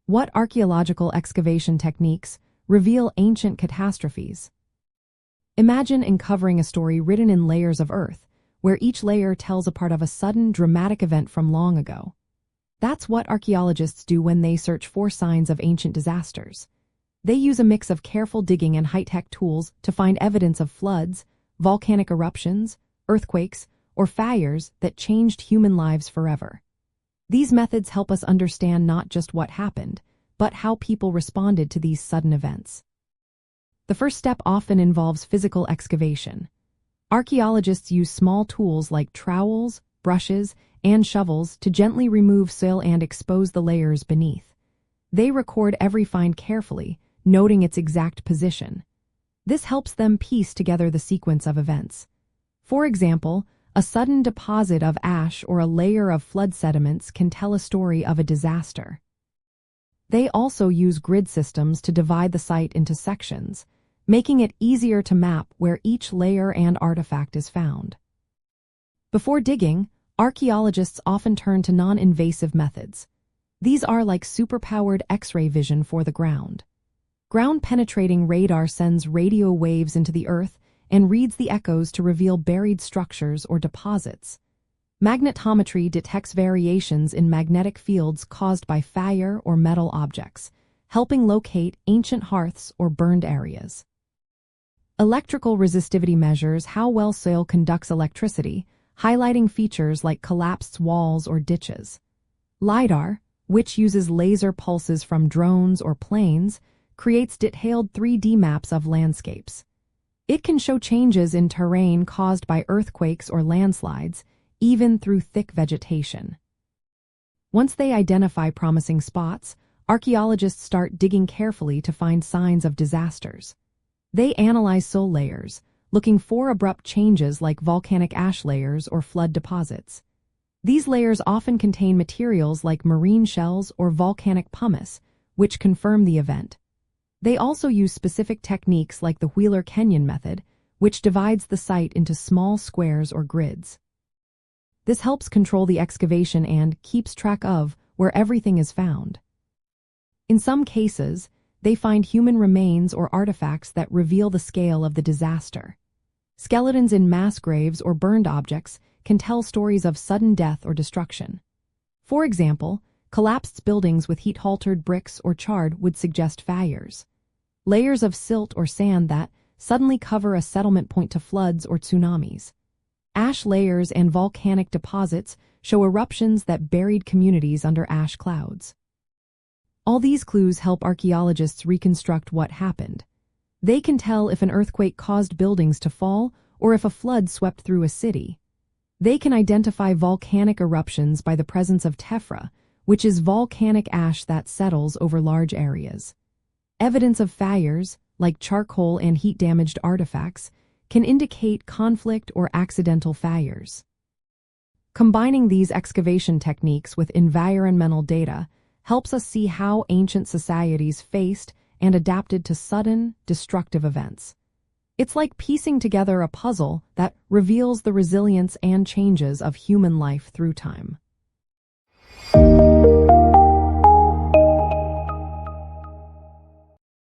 What archaeological excavation techniques reveal ancient catastrophes? Imagine uncovering a story written in layers of earth, where each layer tells a part of a sudden, dramatic event from long ago. That's what archaeologists do when they search for signs of ancient disasters. They use a mix of careful digging and high-tech tools to find evidence of floods, volcanic eruptions, earthquakes, or fires that changed human lives forever. These methods help us understand not just what happened, but how people responded to these sudden events. The first step often involves physical excavation. Archaeologists use small tools like trowels, brushes, and shovels to gently remove soil and expose the layers beneath. They record every find carefully, noting its exact position. This helps them piece together the sequence of events. For example, a sudden deposit of ash or a layer of flood sediments can tell a story of a disaster. They also use grid systems to divide the site into sections, making it easier to map where each layer and artifact is found. Before digging, archaeologists often turn to non-invasive methods. These are like superpowered X-ray vision for the ground. Ground-penetrating radar sends radio waves into the earth and reads the echoes to reveal buried structures or deposits. Magnetometry detects variations in magnetic fields caused by fire or metal objects, helping locate ancient hearths or burned areas. Electrical resistivity measures how well soil conducts electricity, highlighting features like collapsed walls or ditches. LiDAR, which uses laser pulses from drones or planes, creates detailed 3D maps of landscapes. It can show changes in terrain caused by earthquakes or landslides, even through thick vegetation. Once they identify promising spots, archaeologists start digging carefully to find signs of disasters. They analyze soil layers, looking for abrupt changes like volcanic ash layers or flood deposits. These layers often contain materials like marine shells or volcanic pumice, which confirm the event. They also use specific techniques like the Wheeler Kenyon method, which divides the site into small squares or grids. This helps control the excavation and keeps track of where everything is found. In some cases, they find human remains or artifacts that reveal the scale of the disaster. Skeletons in mass graves or burned objects can tell stories of sudden death or destruction. For example, collapsed buildings with heat-altered bricks or charred would suggest fires. Layers of silt or sand that suddenly cover a settlement point to floods or tsunamis. Ash layers and volcanic deposits show eruptions that buried communities under ash clouds. All these clues help archaeologists reconstruct what happened. They can tell if an earthquake caused buildings to fall or if a flood swept through a city. They can identify volcanic eruptions by the presence of tephra, which is volcanic ash that settles over large areas. Evidence of fires, like charcoal and heat-damaged artifacts, can indicate conflict or accidental fires. Combining these excavation techniques with environmental data helps us see how ancient societies faced and adapted to sudden, destructive events. It's like piecing together a puzzle that reveals the resilience and changes of human life through time.